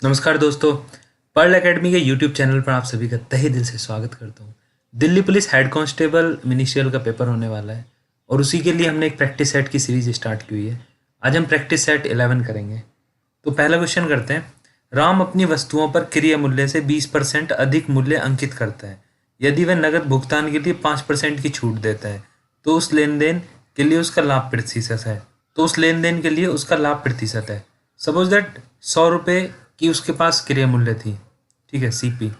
नमस्कार दोस्तों। Pearl Academy के यूट्यूब चैनल पर आप सभी का तहे दिल से स्वागत करता हूँ। Delhi police head constable ministerial का पेपर होने वाला है और उसी के लिए हमने एक प्रैक्टिस सेट की सीरीज स्टार्ट की हुई है। आज हम प्रैक्टिस सेट 11 करेंगे। तो पहला क्वेश्चन करते हैं। राम अपनी वस्तुओं पर क्रय मूल्य से 20% अधिक मूल्य अंकित करता है। यदि वह नगद भुगतान के लिए 5% की छूट देता है तो उस लेन देन के लिए उसका लाभ प्रतिशत है। सपोज दैट 100 रुपये की उसके पास क्रय मूल्य थी, ठीक है, सीपी,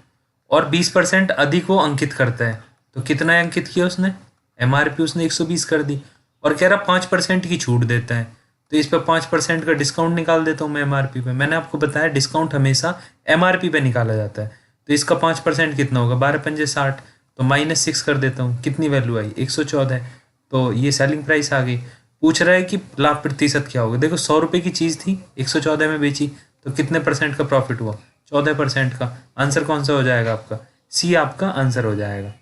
और 20% अधिक वो अंकित करता है। तो कितना अंकित किया उसने? एमआरपी उसने 120 कर दी और कह रहा 5% की छूट देता है। तो इस पर 5% का डिस्काउंट निकाल देता हूँ मैं एमआरपी पे। मैंने आपको बताया डिस्काउंट हमेशा एमआरपी पे निकाला जाता है। तो इसका 5% कितना होगा? 12×5 = 60। तो -6 कर देता हूँ। कितनी वैल्यू आई? 114। तो ये सेलिंग प्राइस आ गई। पूछ रहा है कि लाभ प्रतिशत क्या होगा। देखो 100 रुपये की चीज़ थी, 114 में बेची, तो कितने परसेंट का प्रॉफिट हुआ? 14% का। आंसर कौन सा हो जाएगा आपका? सी आपका आंसर हो जाएगा।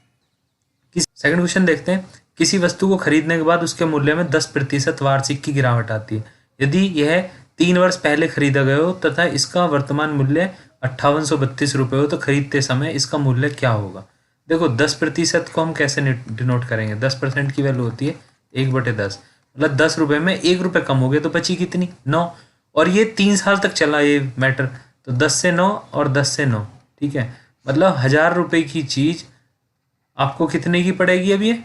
सेकंड क्वेश्चन देखते हैं। किसी वस्तु को खरीदने के बाद उसके मूल्य में 10% वार्षिक की गिरावट आती है। यदि यह 3 वर्ष पहले खरीदा गया हो तथा इसका वर्तमान मूल्य 5832 रुपये हो तो खरीदते समय इसका मूल्य क्या होगा? देखो 10% को हम कैसे डिनोट करेंगे? 10% की वैल्यू होती है 1/10। मतलब 10 रुपये में 1 रुपये कम हो गए तो बची कितनी? 9। और ये 3 साल तक चला ये मैटर। तो 10 से 9 और 10 से 9, ठीक है। मतलब 1000 रुपये की चीज़ आपको कितने की पड़ेगी? अब ये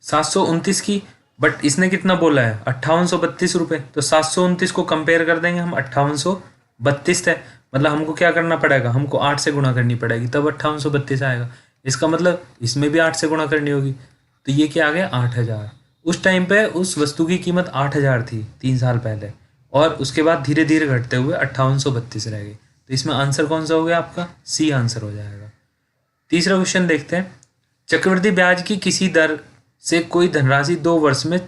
729 की। बट इसने कितना बोला है? 5832 रुपये। तो 729 को कंपेयर कर देंगे हम 5832 है। मतलब हमको क्या करना पड़ेगा? हमको 8 से गुणा करनी पड़ेगी, तब 5832 आएगा। इसका मतलब इसमें भी 8 से गुणा करनी होगी। तो ये क्या आ गया? 8000। उस टाइम पे उस वस्तु की कीमत 8000 थी 3 साल पहले, और उसके बाद धीरे धीरे घटते हुए 5832 रह गई। तो इसमें आंसर कौन सा हो गया आपका? सी आंसर हो जाएगा। तीसरा क्वेश्चन देखते हैं। चक्रवृद्धि ब्याज की किसी दर से कोई धनराशि 2 वर्ष में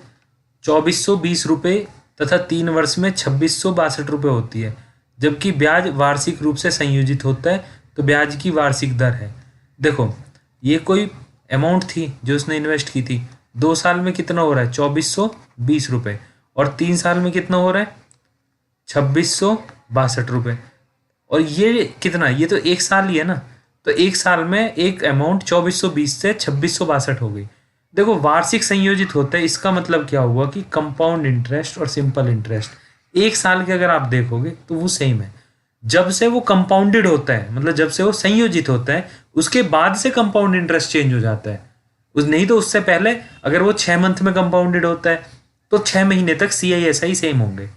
2420 रुपये तथा 3 वर्ष में 2662 रुपये होती है, जबकि ब्याज वार्षिक रूप से संयोजित होता है तो ब्याज की वार्षिक दर है। देखो ये कोई अमाउंट थी जो उसने इन्वेस्ट की थी। 2 साल में कितना हो रहा है? 2420 रुपये। और 3 साल में कितना हो रहा है? 2662 रुपये। और ये कितना? ये तो 1 साल ही है ना। तो 1 साल में एक अमाउंट 2420 से 2662 हो गई। देखो वार्षिक संयोजित होता है, इसका मतलब क्या हुआ कि कंपाउंड इंटरेस्ट और सिंपल इंटरेस्ट 1 साल के अगर आप देखोगे तो वो सेम है। जब से वो कंपाउंडेड होता है, मतलब जब से वो संयोजित होता है, उसके बाद से कंपाउंड इंटरेस्ट चेंज हो जाता है। उस नहीं तो उससे पहले अगर वो 6 मंथ में कंपाउंडेड होता है तो 6 महीने तक CISI सेम होंगे।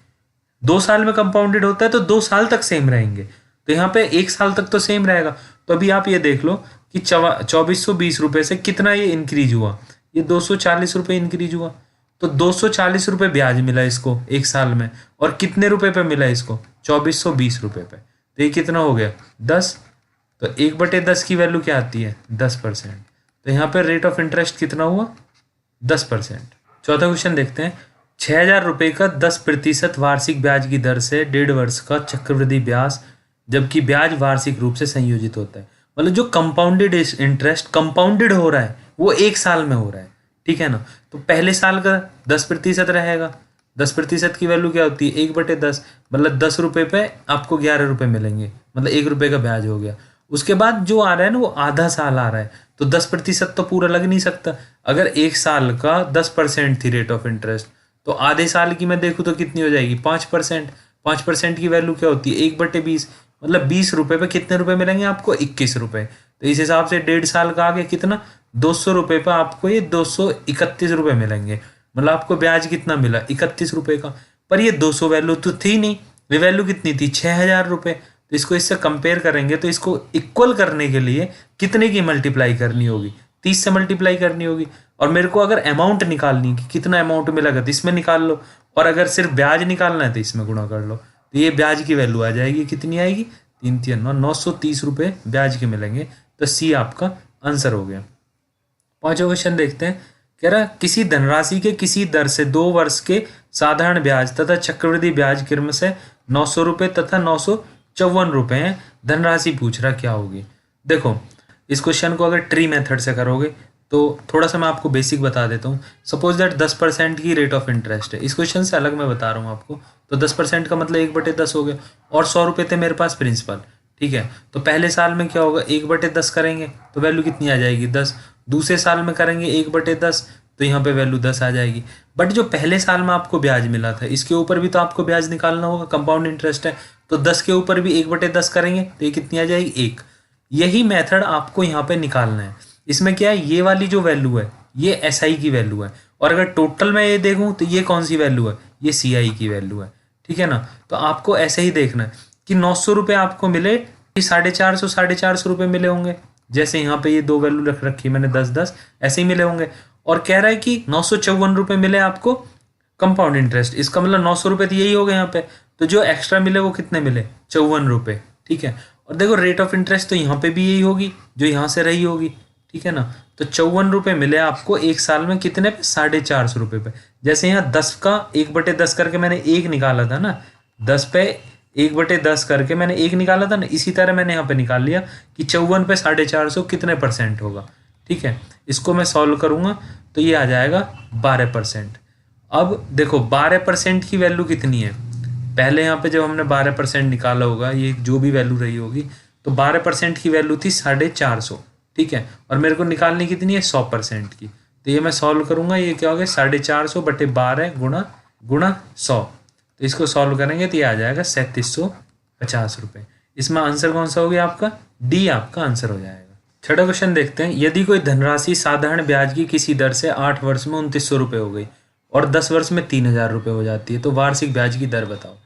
2 साल में कंपाउंडेड होता है तो 2 साल तक सेम रहेंगे। तो यहाँ पे 1 साल तक तो सेम रहेगा। तो अभी आप ये देख लो कि 2420 रुपये से कितना ये इंक्रीज हुआ? ये 240 रुपये इंक्रीज हुआ। तो 240 रुपये ब्याज मिला इसको 1 साल में, और कितने रुपए पे मिला इसको? 2420 रुपये पे। तो ये कितना हो गया? 10। तो 1/10 की वैल्यू क्या आती है? 10%। तो यहाँ पे रेट ऑफ इंटरेस्ट कितना हुआ? 10%। चौथा क्वेश्चन देखते हैं। 6000 रुपये का 10% वार्षिक ब्याज की दर से 1.5 वर्ष का चक्रवृद्धि ब्याज, जबकि ब्याज वार्षिक रूप से संयोजित होता है। मतलब जो कंपाउंडेड इंटरेस्ट कंपाउंडेड हो रहा है वो 1 साल में हो रहा है, ठीक है ना। तो पहले साल का 10% रहेगा। 10% की वैल्यू क्या होती है? 1/10। मतलब 10 रुपये पे आपको 11 रुपये मिलेंगे, मतलब 1 रुपये का ब्याज हो गया। उसके बाद जो आ रहा है ना वो आधा साल आ रहा है, तो 10% तो पूरा लग नहीं सकता। अगर 1 साल का 10% थी रेट ऑफ इंटरेस्ट, तो आधे साल की मैं देखूँ तो कितनी हो जाएगी? 5%। 5% की वैल्यू क्या होती है? 1/20। मतलब 20 रुपये पे कितने रुपए मिलेंगे आपको? 21 रुपये। तो इस हिसाब से 1.5 साल का आ गया कितना? 200 रुपये पे आपको ये 231 रुपये मिलेंगे। मतलब आपको ब्याज कितना मिला? 31 रुपये का। पर ये 200 वैल्यू तो थी नहीं, ये वैल्यू कितनी थी? 6000 रुपये। तो इसको इससे कंपेयर करेंगे तो इसको इक्वल करने के लिए कितने की मल्टीप्लाई करनी होगी? 30 से मल्टीप्लाई करनी होगी। और मेरे को अगर अमाउंट निकालनी कि कितना अमाउंट मिलेगा तो इसमें निकाल लो, और अगर सिर्फ ब्याज निकालना है तो इसमें गुणा कर लो। तो ये ब्याज की वैल्यू आ जाएगी, कितनी आएगी? 3×3 = 930 रुपये ब्याज के मिलेंगे। तो सी आपका आंसर हो गया। पांचवा क्वेश्चन देखते हैं। कह रहा किसी धनराशि के किसी दर से 2 वर्ष के साधारण ब्याज तथा चक्रवृद्धि ब्याज क्रम से 900 रुपये तथा 954 रुपये हैं। धनराशि पूछ रहा क्या होगी? देखो इस क्वेश्चन को अगर ट्री मेथड से करोगे तो थोड़ा सा मैं आपको बेसिक बता देता हूँ। सपोज दैट 10% की रेट ऑफ इंटरेस्ट है, इस क्वेश्चन से अलग मैं बता रहा हूँ आपको। तो 10% का मतलब 1/10 हो गया, और 100 रुपये थे मेरे पास प्रिंसिपल, ठीक है। तो पहले साल में क्या होगा, 1/10 करेंगे तो वैल्यू कितनी आ जाएगी, 10। दूसरे साल में करेंगे 1/10, तो यहाँ पे वैल्यू 10 आ जाएगी। बट जो पहले साल में आपको ब्याज मिला था, इसके ऊपर भी तो आपको ब्याज निकालना होगा, कंपाउंड इंटरेस्ट है। तो 10 के ऊपर भी 1/10 करेंगे तो ये कितनी आ जाएगी, 1। यही मेथड आपको यहाँ पे निकालना है। इसमें क्या है, ये वाली जो वैल्यू है ये SI की वैल्यू है, और अगर टोटल में ये देखूँ तो ये कौन सी वैल्यू है, ये CI की वैल्यू है, ठीक है ना। तो आपको ऐसे ही देखना है कि 900 रुपये आपको मिले कि 450 रुपये मिले होंगे। जैसे यहाँ पे ये दो वैल्यू रख रखी है मैंने, 10 ऐसे ही मिले होंगे। और कह रहा है कि 954 रुपये मिले आपको कंपाउंड इंटरेस्ट, इसका मतलब 900 रुपये तो यही हो गए यहाँ पे। तो जो एक्स्ट्रा मिले वो कितने मिले, 54 रुपये, ठीक है। और देखो रेट ऑफ इंटरेस्ट तो यहाँ पे भी यही होगी जो यहाँ से रही होगी, ठीक है ना। तो 54 रुपये मिले आपको एक साल में, कितने पे, 450 रुपये पे। जैसे यहाँ 10 का 1/10 करके मैंने 1 निकाला था ना, 10 पे 1/10 करके मैंने 1 निकाला था ना, इसी तरह मैंने यहाँ पे निकाल लिया कि 54 पे 450 कितने % होगा, ठीक है। इसको मैं सॉल्व करूँगा तो ये आ जाएगा 12%। अब देखो 12% की वैल्यू कितनी है, पहले यहाँ पे जब हमने 12% निकाला होगा, ये जो भी वैल्यू रही होगी, तो 12% की वैल्यू थी 450, ठीक है। और मेरे को निकालनी कितनी है, 100% की। तो ये मैं सॉल्व करूँगा, ये क्या हो गया, 450 बटे 12 गुणा 100। तो इसको सॉल्व करेंगे तो ये आ जाएगा 3750 रुपये। इसमें आंसर कौन सा हो गया आपका, डी आपका आंसर हो जाएगा। छठा क्वेश्चन देखते हैं। यदि कोई धनराशि साधारण ब्याज की किसी दर से 8 वर्ष में 2900 रुपये हो गई और 10 वर्ष में 3000 रुपये हो जाती है, तो वार्षिक ब्याज की दर बताओ।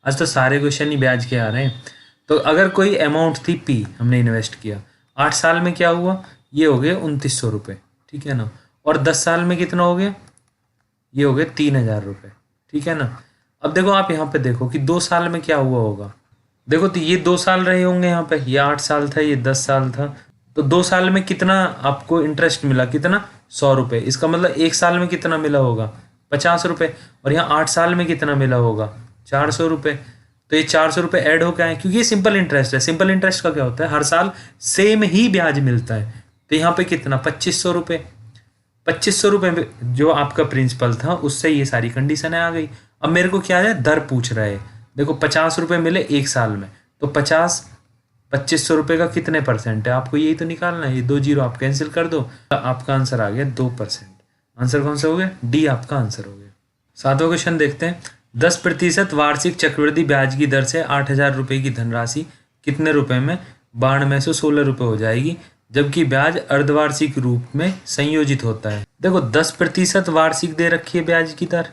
आज तो सारे क्वेश्चन ही ब्याज के आ रहे हैं। तो अगर कोई अमाउंट थी P, हमने इन्वेस्ट किया, 8 साल में क्या हुआ, ये हो गए 2900 रुपये, ठीक है ना। और 10 साल में कितना हो गया, ये हो गए 3000 रुपये, ठीक है ना। अब देखो आप यहाँ पे देखो कि 2 साल में क्या हुआ होगा। देखो तो ये 2 साल रहे होंगे यहाँ पे, ये 8 साल था, ये 10 साल था। तो 2 साल में कितना आपको इंटरेस्ट मिला, कितना, 100 रुपये। इसका मतलब 1 साल में कितना मिला होगा, 50 रुपये। और यहाँ 8 साल में कितना मिला होगा, 400 रुपये। तो ये 400 रुपये ऐड हो गए हैं, क्योंकि ये सिंपल इंटरेस्ट है। सिंपल इंटरेस्ट का क्या होता है, हर साल सेम ही ब्याज मिलता है। तो यहाँ पे कितना, 2500 रुपये। 2500 रुपये जो आपका प्रिंसिपल था, उससे ये सारी कंडीशनें आ गई। अब मेरे को क्या है, दर पूछ रहा है। देखो 50 रुपये मिले 1 साल में, तो 2500 रुपये का कितने % है, आपको यही तो निकालना है। ये 2 जीरो आप कैंसिल कर दो, आपका आंसर आ गया 2%। आंसर कौन सा हो गया, डी आपका आंसर हो गया। 7वां क्वेश्चन देखते हैं। 10% वार्षिक चक्रवृद्धि ब्याज की दर से 8000 रुपये की धनराशि कितने रुपए में 9216 रुपये हो जाएगी, जबकि ब्याज अर्धवार्षिक रूप में संयोजित होता है। देखो 10% वार्षिक दे रखी है ब्याज की दर,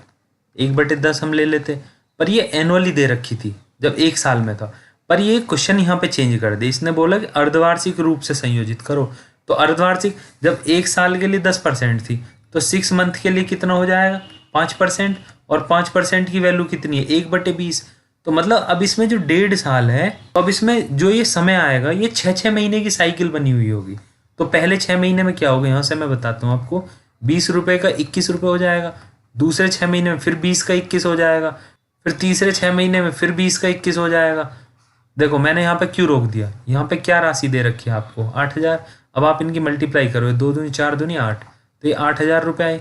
1/10 हम ले लेते, पर ये एनुअली दे रखी थी जब 1 साल में था। पर ये क्वेश्चन यहाँ पे चेंज कर दे, इसने बोला कि अर्धवार्षिक रूप से संयोजित करो। तो अर्धवार्षिक जब 1 साल के लिए 10% थी, तो 6 मंथ के लिए कितना हो जाएगा, 5%। और 5% की वैल्यू कितनी है, 1/20। तो मतलब अब इसमें जो 1.5 साल है, तो अब इसमें जो ये समय आएगा, ये 6 महीने की साइकिल बनी हुई होगी। तो पहले 6 महीने में क्या होगा, यहाँ से मैं बताता हूँ आपको। 20 रुपये का 21 रुपये हो जाएगा, दूसरे 6 महीने में फिर 20 का 21 हो जाएगा, फिर तीसरे 6 महीने में फिर 20 का 21 हो जाएगा। देखो मैंने यहाँ पे क्यों रोक दिया, यहाँ पे क्या राशि दे रखी है आपको, 8000। अब आप इनकी मल्टीप्लाई करो, 2 दूनी 4 दूनी 8, तो ये 8000 रुपये आए।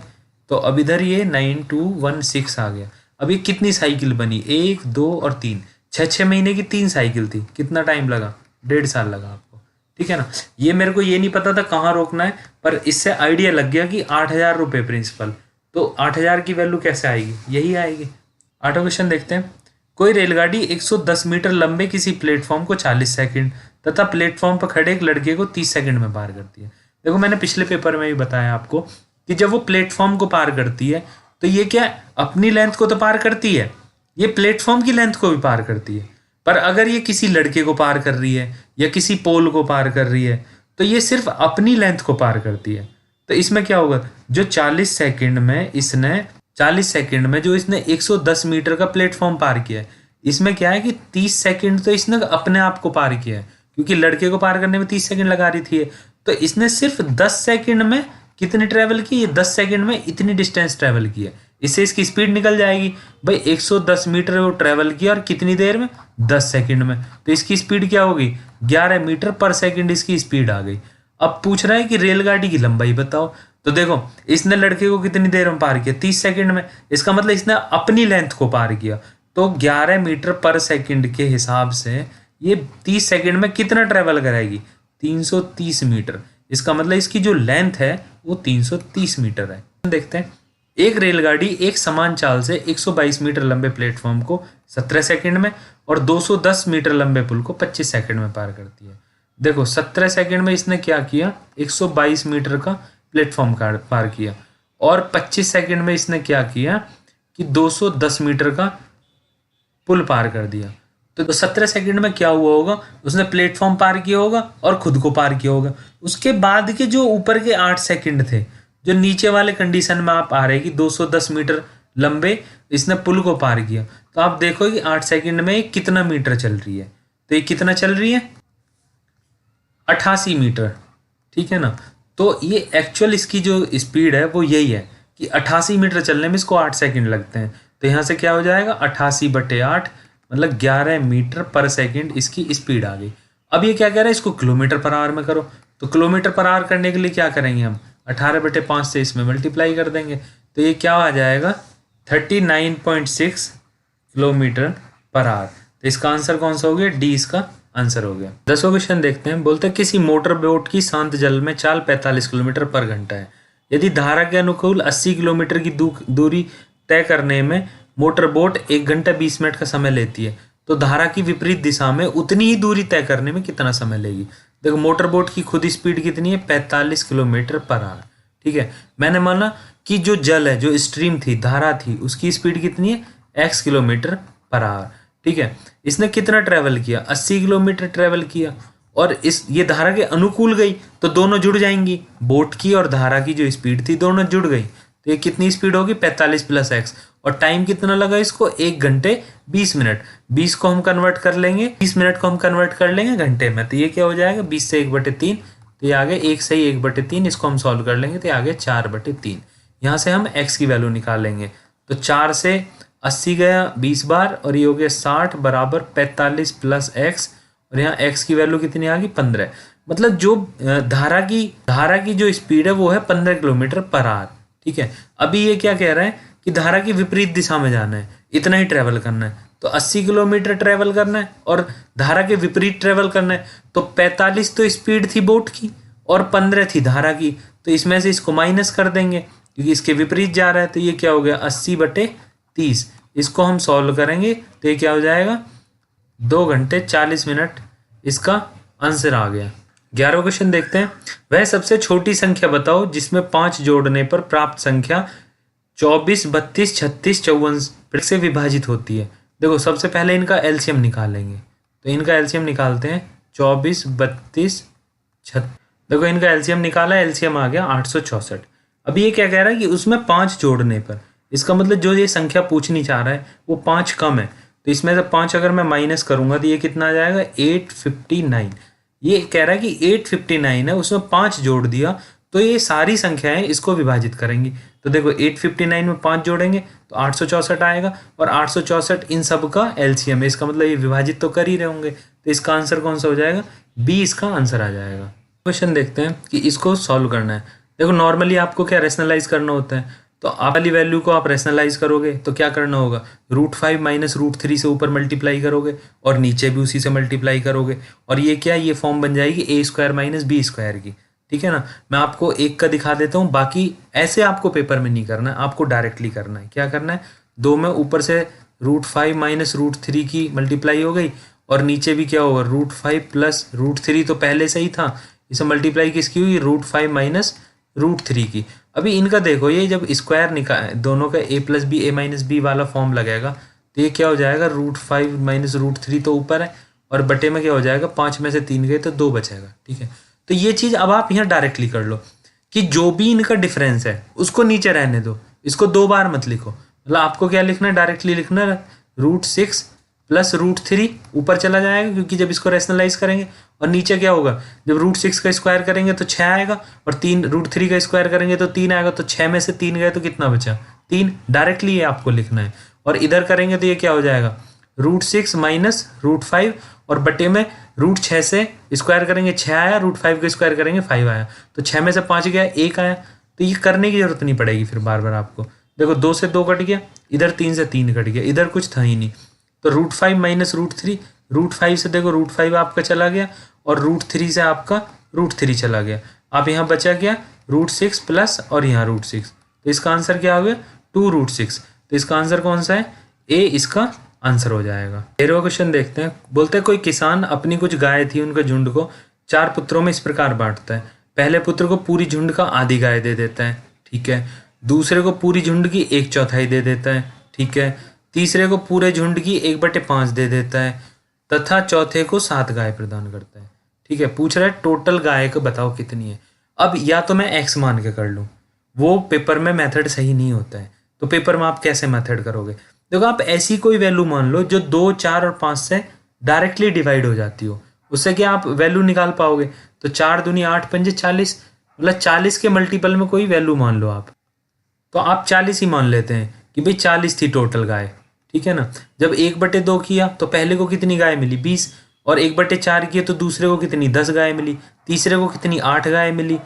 तो अब इधर ये 9216 आ गया। अब ये कितनी साइकिल बनी, 1 2 और 3, 6 महीने की 3 साइकिल थी। कितना टाइम लगा, 1.5 साल लगा आपको, ठीक है ना। ये मेरे को ये नहीं पता था कहाँ रोकना है, पर इससे आइडिया लग गया कि 8000 रुपये प्रिंसिपल, तो 8000 की वैल्यू कैसे आएगी, यही आएगी। 8वां क्वेश्चन देखते हैं। कोई रेलगाड़ी 110 मीटर लंबे किसी प्लेटफॉर्म को 40 सेकंड तथा प्लेटफॉर्म पर खड़े एक लड़के को 30 सेकंड में पार करती है। देखो मैंने पिछले पेपर में भी बताया आपको कि जब वो प्लेटफॉर्म को पार करती है, तो ये क्या अपनी लेंथ को तो पार करती है, ये प्लेटफॉर्म की लेंथ को भी पार करती है। पर अगर ये किसी लड़के को पार कर रही है या किसी पोल को पार कर रही है, तो ये सिर्फ अपनी लेंथ को पार करती है। तो इसमें क्या होगा, जो 40 सेकंड में जो इसने 110 मीटर का प्लेटफॉर्म पार किया है, इसमें क्या है कि 30 सेकंड तो इसने अपने आप को पार किया है, क्योंकि लड़के को पार करने में 30 सेकंड लगा रही थी। तो इसने सिर्फ 10 सेकंड में कितनी ट्रैवल की, ये 10 सेकंड में इतनी डिस्टेंस ट्रैवल की है। इससे इसकी स्पीड निकल जाएगी भाई, 110 मीटर वो ट्रैवल किया और कितनी देर में, 10 सेकंड में। तो इसकी स्पीड क्या होगी, 11 मीटर पर सेकंड इसकी स्पीड आ गई। अब पूछ रहा है कि रेलगाड़ी की लंबाई बताओ। तो देखो इसने लड़के को कितनी देर में पार किया, 30 सेकंड में। इसका मतलब इसने अपनी लेंथ को पार किया। तो 11 मीटर पर सेकंड के हिसाब से ये 30 सेकंड में कितना ट्रेवल करेगी, 330 मीटर। इसका मतलब इसकी जो लेंथ है वो 330 मीटर है। देखते हैं, एक रेलगाड़ी एक समान चाल से 122 मीटर लंबे प्लेटफॉर्म को 17 सेकंड में और 210 मीटर लंबे पुल को 25 सेकंड में पार करती है। देखो 17 सेकंड में इसने क्या किया, 122 मीटर का प्लेटफॉर्म पार किया, और 25 सेकंड में इसने क्या किया कि 210 मीटर का पुल पार कर दिया। तो 17 सेकंड में क्या हुआ होगा, उसने प्लेटफॉर्म पार किया होगा और खुद को पार किया होगा। उसके बाद के जो ऊपर के 8 सेकंड थे, जो नीचे वाले कंडीशन में आप आ रहे कि 210 मीटर लंबे इसने पुल को पार किया, तो आप देखो कि 8 सेकंड में कितना मीटर चल रही है। तो ये कितना चल रही है, 88 मीटर, ठीक है ना। तो ये एक्चुअल इसकी जो स्पीड है वो यही है कि 88 मीटर चलने में इसको 8 सेकंड लगते हैं। तो यहाँ से क्या हो जाएगा, 88/8 मतलब 11 मीटर पर सेकंड इसकी स्पीड आ गई। अब ये क्या कह रहा है, इसको किलोमीटर पर आवर में करो। तो किलोमीटर पर आवर करने के लिए क्या करेंगे हम, 18/5 से इसमें मल्टीप्लाई कर देंगे। तो ये क्या आ जाएगा, 39.6 किलोमीटर पर आवर। तो इसका आंसर कौन सा हो गया, डी इसका आंसर हो गया। 10वां क्वेश्चन देखते हैं। बोलते हैं किसी मोटर बोट की शांत जल में चाल 45 किलोमीटर पर घंटा है। यदि धारा के अनुकूल 80 किलोमीटर की दूरी तय करने में मोटर बोट 1 घंटा 20 मिनट का समय लेती है, तो धारा की विपरीत दिशा में उतनी ही दूरी तय करने में कितना समय लेगी। देखो मोटर बोट की खुद स्पीड कितनी है, 45 किलोमीटर पर आवर, ठीक है। मैंने माना कि जो जल है, जो स्ट्रीम थी, धारा थी, उसकी स्पीड कितनी है, x किलोमीटर पर आवर, ठीक है। इसने कितना ट्रेवल किया, 80 किलोमीटर ट्रेवल किया, और ये धारा के अनुकूल गई तो दोनों जुड़ जाएंगी, बोट की और धारा की जो स्पीड थी दोनों जुड़ गई। तो ये कितनी स्पीड होगी, 45 + x, और टाइम कितना लगा इसको, 1 घंटे 20 मिनट। 20 को हम कन्वर्ट कर लेंगे, 20 मिनट को हम कन्वर्ट कर लेंगे घंटे में। तो ये क्या हो जाएगा, 20 से 1/3, तो ये आगे 1 से 1/3, इसको हम सॉल्व कर लेंगे तो ये आगे 4/3। यहाँ से हम x की वैल्यू निकालेंगे। तो 4 से 80 गया 20 बार, और ये हो गया 60 बराबर 45 + x, और यहाँ x की वैल्यू कितनी आ गई, 15। मतलब जो धारा की जो स्पीड है वो है 15 किलोमीटर पर आवर, ठीक है। अभी ये क्या कह रहा है कि धारा की विपरीत दिशा में जाना है, इतना ही ट्रेवल करना है। तो 80 किलोमीटर ट्रेवल करना है और धारा के विपरीत ट्रेवल करना है। तो 45 तो स्पीड थी बोट की और 15 थी धारा की, तो इसमें से इसको माइनस कर देंगे क्योंकि इसके विपरीत जा रहा है। तो ये क्या हो गया, 80/30। इसको हम सॉल्व करेंगे तो ये क्या हो जाएगा, 2 घंटे 40 मिनट इसका आंसर आ गया। 11वां क्वेश्चन देखते हैं। वह सबसे छोटी संख्या बताओ जिसमें 5 जोड़ने पर प्राप्त संख्या 24, 32, 36, 54 से विभाजित होती है। देखो सबसे पहले इनका एलसीएम निकालेंगे, तो इनका एलसीएम निकालते हैं, 24, 32, 36। देखो इनका एलसीएम निकाला, एलसीएम आ गया 864। अभी ये क्या कह रहा है कि उसमें 5 जोड़ने पर, इसका मतलब जो ये संख्या पूछनी चाह रहा है वो 5 कम है। तो इसमें से 5 अगर मैं माइनस करूंगा तो ये कितना आ जाएगा, 859। ये कह रहा है कि 859 है, उसमें 5 जोड़ दिया, तो ये सारी संख्याएं इसको विभाजित करेंगी। तो देखो 859 में 5 जोड़ेंगे तो 864 आएगा, और 864 इन सब का एलसीएम है, इसका मतलब ये विभाजित तो कर ही रहे होंगे। तो इसका आंसर कौन सा हो जाएगा, बी इसका आंसर आ जाएगा। क्वेश्चन देखते हैं कि इसको सॉल्व करना है। देखो नॉर्मली आपको क्या रेशनलाइज करना होता है, तो आप वाली वैल्यू को आप रेशनलाइज करोगे तो क्या करना होगा, √5 - √3 से ऊपर मल्टीप्लाई करोगे और नीचे भी उसी से मल्टीप्लाई करोगे, और ये क्या, ये फॉर्म बन जाएगी a² - b² की, ठीक है ना। मैं आपको एक का दिखा देता हूँ, बाकी ऐसे आपको पेपर में नहीं करना है, आपको डायरेक्टली करना है। क्या करना है, 2 में ऊपर से √5 - √3 की मल्टीप्लाई हो गई, और नीचे भी क्या होगा, √5 + √3 तो पहले से ही था, इसे मल्टीप्लाई किसकी हुई, √5 - √3 की। अभी इनका देखो, ये जब स्क्वायर निकाल दोनों का a + b a - b वाला फॉर्म लगेगा तो ये क्या हो जाएगा, √5 - √3 तो ऊपर है, और बटे में क्या हो जाएगा, 5 में से 3 गए तो 2 बचेगा, ठीक है। तो ये चीज़ अब आप यहाँ डायरेक्टली कर लो कि जो भी इनका डिफरेंस है उसको नीचे रहने दो, इसको 2 बार मत लिखो। मतलब आपको क्या लिखना है, डायरेक्टली लिखना है, √6 + √3 ऊपर चला जाएगा क्योंकि जब इसको रैशनलाइज करेंगे, और नीचे क्या होगा, जब √6 का स्क्वायर करेंगे तो 6 आएगा, और 3 √3 का स्क्वायर करेंगे तो 3 आएगा, तो 6 में से 3 गए तो कितना बचा, 3। डायरेक्टली ये आपको लिखना है। और इधर करेंगे तो ये क्या हो जाएगा, √6 - √5 और बटे में रूट 6 से स्क्वायर करेंगे 6 आया, रूट 5 का स्क्वायर करेंगे 5 आया, तो 6 में से 5 गया 1 आया। तो ये करने की जरूरत नहीं पड़ेगी फिर बार बार आपको। देखो 2 से 2 कट गया, इधर 3 से 3 कट गया, इधर कुछ था ही नहीं। तो रूट 5 माइनस रूट 3, रूट 5 से देखो रूट 5 आपका चला गया और रूट 3 से आपका रूट 3 चला गया। आप यहाँ बचा क्या, रूट 6 प्लस और यहाँ रूट 6, तो इसका आंसर क्या हो गया 2 रूट 6। तो इसका आंसर कौन सा है, ए इसका आंसर हो जाएगा। 13वां क्वेश्चन देखते हैं। बोलते हैं कोई किसान अपनी कुछ गाय थी उनके झुंड को 4 पुत्रों में इस प्रकार बांटता है। पहले पुत्र को पूरी झुंड का आधी गाय दे देता है, ठीक है। दूसरे को पूरी झुंड की 1/4 दे देता है, ठीक है। तीसरे को पूरे झुंड की 1/5 दे देता है तथा चौथे को 7 गाय प्रदान करता है, ठीक है। पूछ रहा है टोटल गाय को बताओ कितनी है। अब या तो मैं एक्स मान के कर लूँ, वो पेपर में मेथड सही नहीं होता है, तो पेपर में आप कैसे मेथड करोगे। देखो आप ऐसी कोई वैल्यू मान लो जो 2, 4 और 5 से डायरेक्टली डिवाइड हो जाती हो, उससे क्या आप वैल्यू निकाल पाओगे। तो 4 दूनी 8 पंजे 40, मतलब 40 के मल्टीपल में कोई वैल्यू मान लो आप, तो आप 40 ही मान लेते हैं कि भाई 40 थी टोटल गाय, ठीक है ना। जब 1/2 किया तो पहले को कितनी गाय मिली 20, और 1/4 किए तो दूसरे को कितनी 10 गाय मिली, तीसरे को कितनी 8 गाय मिली।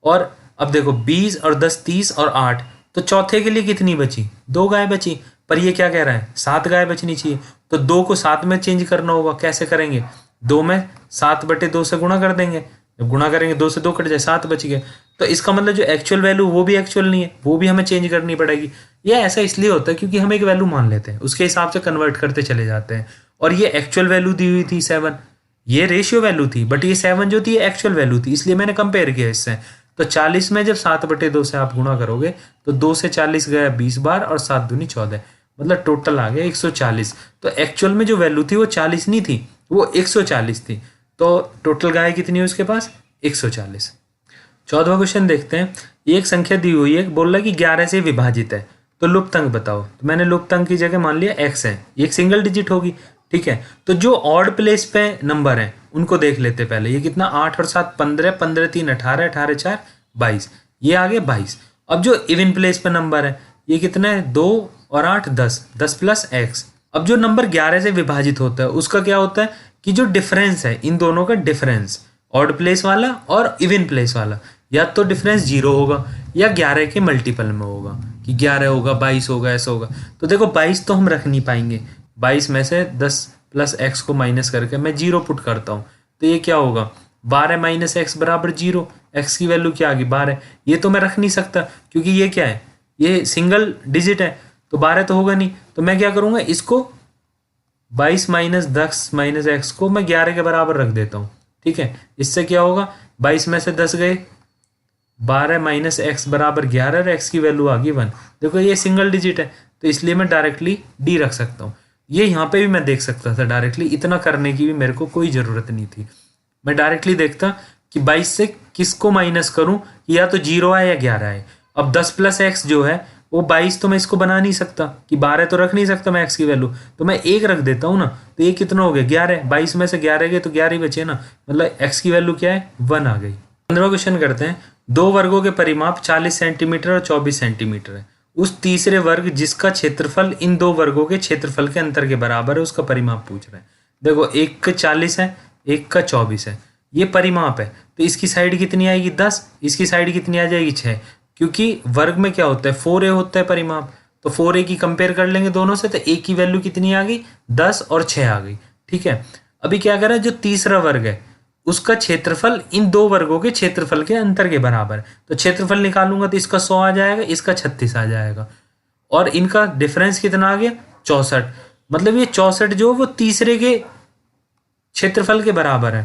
और अब देखो 20 और 10 30 और 8, तो चौथे के लिए कितनी बची 2 गाय बची। पर ये क्या कह रहा है 7 गाय बचनी चाहिए, तो 2 को 7 में चेंज करना होगा। कैसे करेंगे, 2 में 7/2 से गुणा कर देंगे, जब गुणा करेंगे 2 से 2 कट जाए 7 बच गए। तो इसका मतलब जो एक्चुअल वैल्यू वो भी एक्चुअल नहीं है, वो भी हमें चेंज करनी पड़ेगी। ये ऐसा इसलिए होता है क्योंकि हम एक वैल्यू मान लेते हैं, उसके हिसाब से कन्वर्ट करते चले जाते हैं। और ये एक्चुअल वैल्यू दी हुई थी 7, ये रेशियो वैल्यू थी, बट ये 7 जो थी एक्चुअल वैल्यू थी, इसलिए मैंने कंपेयर किया इससे। तो 40 में जब 7/2 से आप गुणा करोगे तो 2 से 40 गया 20 बार और 7 दूनी 14, मतलब टोटल आ गया 140। तो एक्चुअल में जो वैल्यू थी वो 40 नहीं थी, वो 140 थी। तो टोटल गाय कितनी है उसके पास 140। 14वां क्वेश्चन देखते हैं। एक संख्या दी हुई है, बोल रहा है कि 11 से विभाजित है, तो लुप्त अंक बताओ। तो मैंने लुप्त अंक की जगह मान लिया x है, ये एक सिंगल डिजिट होगी, ठीक है। तो जो ऑड प्लेस पे नंबर है उनको देख लेते पहले। ये कितना 8 और 7 15, 15 3 18, 18 4 22, ये आ गया 22। अब जो इवन प्लेस पे नंबर है ये कितना है 2 और 8 10, 10 प्लस x। अब जो नंबर 11 से विभाजित होता है उसका क्या होता है कि जो डिफरेंस है इन दोनों का डिफरेंस, ऑड प्लेस वाला और इवन प्लेस वाला, या तो डिफरेंस 0 होगा या 11 के मल्टीपल में होगा, कि 11 होगा 22 होगा ऐसा होगा। तो देखो 22 तो हम रख नहीं पाएंगे, 22 में से 10 प्लस x को माइनस करके मैं 0 पुट करता हूँ, तो ये क्या होगा 12 माइनस x बराबर 0। x की वैल्यू क्या आ गई 12। ये तो मैं रख नहीं सकता क्योंकि ये क्या है, ये सिंगल डिजिट है, तो 12 तो होगा नहीं। तो मैं क्या करूँगा, इसको 22 माइनस 10 माइनस x को मैं 11 के बराबर रख देता हूँ, ठीक है। इससे क्या होगा 22 में से 10 गए, 12 माइनस x बराबर 11 और x की वैल्यू आ गई 1। देखो ये सिंगल डिजिट है तो इसलिए मैं डायरेक्टली d रख सकता हूँ। ये यहाँ पे भी मैं देख सकता था डायरेक्टली, इतना करने की भी मेरे को कोई ज़रूरत नहीं थी। मैं डायरेक्टली देखता कि 22 से किसको माइनस करूँ, या तो 0 आए या 11 आए। अब 10 प्लस एक्स जो है वो 22, तो मैं इसको बना नहीं सकता कि 12 तो रख नहीं सकता मैं x की वैल्यू, तो मैं 1 रख देता हूँ ना। तो ये कितना हो गया 11, 22 में से 11 गए तो 11 ही बचे ना, मतलब x की वैल्यू क्या है 1 आ गई। 15वां क्वेश्चन करते हैं। 2 वर्गों के परिमाप 40 सेंटीमीटर और 24 सेंटीमीटर है। उस तीसरे वर्ग जिसका क्षेत्रफल इन 2 वर्गों के क्षेत्रफल के अंतर के बराबर है उसका परिमाप पूछ रहे हैं। देखो एक का 40 है, एक का 24 है, ये परिमाप है, तो इसकी साइड कितनी आएगी 10, इसकी साइड कितनी आ जाएगी 6, क्योंकि वर्ग में क्या होता है 4a होता है परिमाप, तो 4a की कंपेयर कर लेंगे दोनों से, तो a की वैल्यू कितनी आ गई 10 और 6 आ गई, ठीक है। अभी क्या करें, जो तीसरा वर्ग है उसका क्षेत्रफल इन 2 वर्गों के क्षेत्रफल के अंतर के बराबर है, तो क्षेत्रफल निकालूंगा तो इसका 100 आ जाएगा, इसका 36 आ जाएगा, और इनका डिफरेंस कितना आ गया 64। मतलब ये 64 जो वो तीसरे के क्षेत्रफल के बराबर है,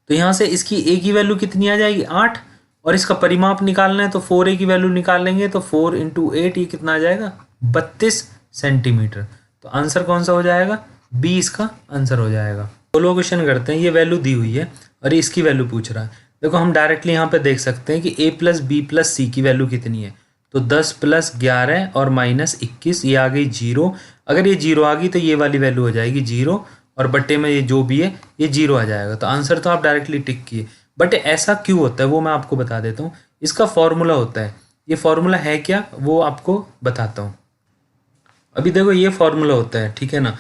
तो यहां से इसकी a की वैल्यू कितनी आ जाएगी 8, और इसका परिमाप निकालना है तो 4a की वैल्यू निकालेंगे तो 4 × 8 ये कितना आ जाएगा 32 सेंटीमीटर। तो आंसर कौन सा हो जाएगा बी, इसका आंसर हो जाएगा। सोलो क्वेश्चन करते हैं। ये वैल्यू दी हुई है और इसकी वैल्यू पूछ रहा है। देखो हम डायरेक्टली यहाँ पे देख सकते हैं कि a + b + c की वैल्यू कितनी है, तो 10 + 11 और -21, ये आ गई 0। अगर ये 0 आ गई तो ये वाली वैल्यू हो जाएगी 0, और बट्टे में ये जो भी है ये 0 आ जाएगा। तो आंसर तो आप डायरेक्टली टिक किए, बट ऐसा क्यों होता है वो मैं आपको बता देता हूँ। इसका फॉर्मूला होता है, ये फॉर्मूला है क्या वो आपको बताता हूँ। अभी देखो ये फॉर्मूला होता है, ठीक है ना।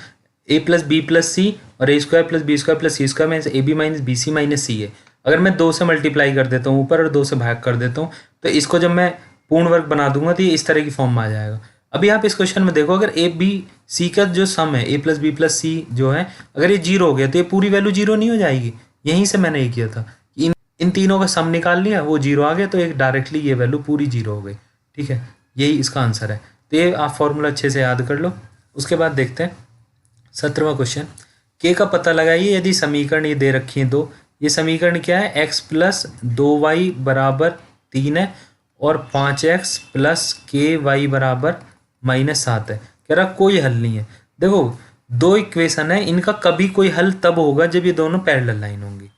A plus B plus C और A square plus B square plus C square minus A B minus B C minus C है। अगर मैं 2 से मल्टीप्लाई कर देता हूँ ऊपर और 2 से भाग कर देता हूँ तो इसको जब मैं पूर्ण वर्ग बना दूंगा तो ये इस तरह की फॉर्म में आ जाएगा। अभी आप इस क्वेश्चन में देखो, अगर ए बी सी का जो सम है ए प्लस बी प्लस सी जो है, अगर ये 0 हो गया तो ये पूरी वैल्यू 0 नहीं हो जाएगी। यहीं से मैंने ये किया था, इन तीनों का सम निकाल लिया, वो 0 आ गया तो एक डायरेक्टली ये वैल्यू पूरी 0 हो गई। ठीक है, यही इसका आंसर है। तो ये आप फॉर्मूला अच्छे से याद कर लो। उसके बाद देखते हैं 17वां क्वेश्चन। के का पता लगाइए यदि समीकरण ये दे रखी है दो। ये समीकरण क्या है, x प्लस 2y बराबर 3 है और 5x प्लस के वाई बराबर -7 है। कह रहा कोई हल नहीं है। देखो 2 इक्वेशन है, इनका कभी कोई हल तब होगा जब ये दोनों पैरेलल लाइन होंगी,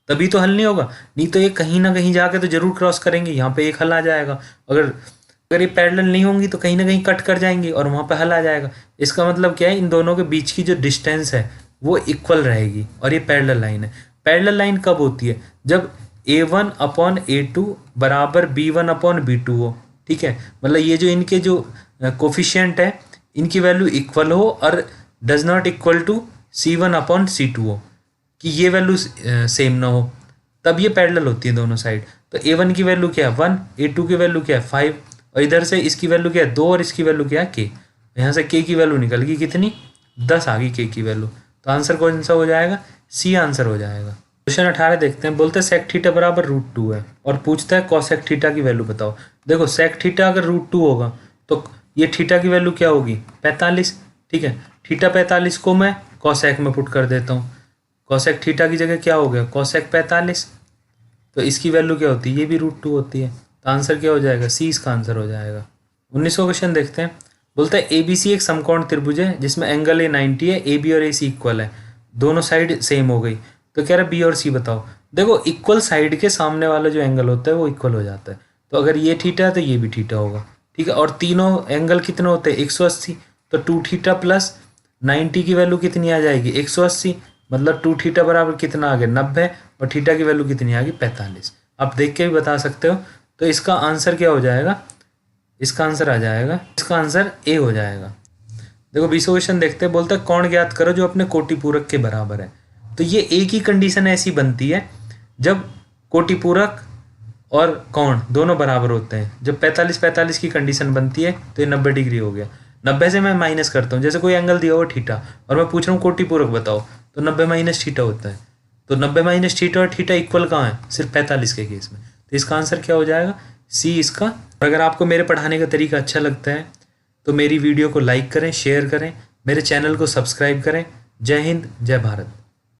तभी तो हल नहीं होगा। नहीं तो ये कहीं ना कहीं जाके तो जरूर क्रॉस करेंगे, यहाँ पे एक हल आ जाएगा। अगर ये पैरेलल नहीं होंगी तो कहीं ना कहीं कट कर जाएंगी और वहाँ पे हल आ जाएगा। इसका मतलब क्या है, इन दोनों के बीच की जो डिस्टेंस है वो इक्वल रहेगी और ये पैरेलल लाइन है। पैरेलल लाइन कब होती है, जब a1 अपॉन a2 बराबर b1 अपॉन b2 हो। ठीक है, मतलब ये जो इनके जो कोफिशिएंट है इनकी वैल्यू इक्वल हो और does not equal to c1 upon c2 हो, कि ये वैल्यू सेम ना हो, तब ये पैरेलल होती है दोनों साइड। तो a1 की वैल्यू क्या है 1, a2 की वैल्यू क्या है 5 और इधर से इसकी वैल्यू क्या है 2 और इसकी वैल्यू क्या है k। यहाँ से k की वैल्यू निकल गई कितनी 10 आ गई k की वैल्यू। तो आंसर कौन सा हो जाएगा, सी आंसर हो जाएगा। क्वेश्चन 18 देखते हैं। बोलते हैं सेक थीटा बराबर √2 है और पूछता है कॉसेक थीटा की वैल्यू बताओ। देखो सेक थीटा अगर √2 होगा तो ये थीटा की वैल्यू क्या होगी 45। ठीक है, थीटा 45 को मैं कॉसेक में पुट कर देता हूँ। कॉसेक थीटा की जगह क्या हो गया कॉसेक 45, तो इसकी वैल्यू क्या होती है, ये भी √2 होती है। तो आंसर क्या हो जाएगा, सी इसका आंसर हो जाएगा। 19वां क्वेश्चन देखते हैं। बोलता है ABC एक समकोण त्रिभुज है जिसमें एंगल A 90 है, AB और AC इक्वल है, दोनों साइड सेम हो गई। तो कह रहा है B और C बताओ। देखो इक्वल साइड के सामने वाला जो एंगल होता है वो इक्वल हो जाता है। तो अगर ये थीटा है तो ये भी थीटा होगा। ठीक है, और तीनों एंगल कितने होते हैं 180, तो 2 थीटा प्लस 90 की वैल्यू कितनी आ जाएगी 180, मतलब 2 थीटा बराबर कितना आ गया 90 और थीटा की वैल्यू कितनी आ गई 45। आप देख के भी बता सकते हो। तो इसका आंसर क्या हो जाएगा, इसका आंसर आ जाएगा, इसका आंसर ए हो जाएगा। देखो 20वां क्वेश्चन देखते हैं। बोलता है कोण ज्ञात करो जो अपने कोटि पूरक के बराबर है। तो ये एक ही कंडीशन ऐसी बनती है जब कोटि पूरक और कोण दोनों बराबर होते हैं। जब 45-45 की कंडीशन बनती है तो ये 90 डिग्री हो गया। 90 से मैं माइनस करता हूँ, जैसे कोई एंगल दिया हो थीटा और मैं पूछ रहा हूँ कोटि पूरक बताओ, तो 90 माइनस थीटा होता है। तो 90 माइनस थीटा और थीटा इक्वल कहाँ है, सिर्फ 45 के केस में। तो इसका आंसर क्या हो जाएगा, सी इसका। अगर आपको मेरे पढ़ाने का तरीका अच्छा लगता है तो मेरी वीडियो को लाइक करें, शेयर करें, मेरे चैनल को सब्सक्राइब करें। जय हिंद, जय भारत।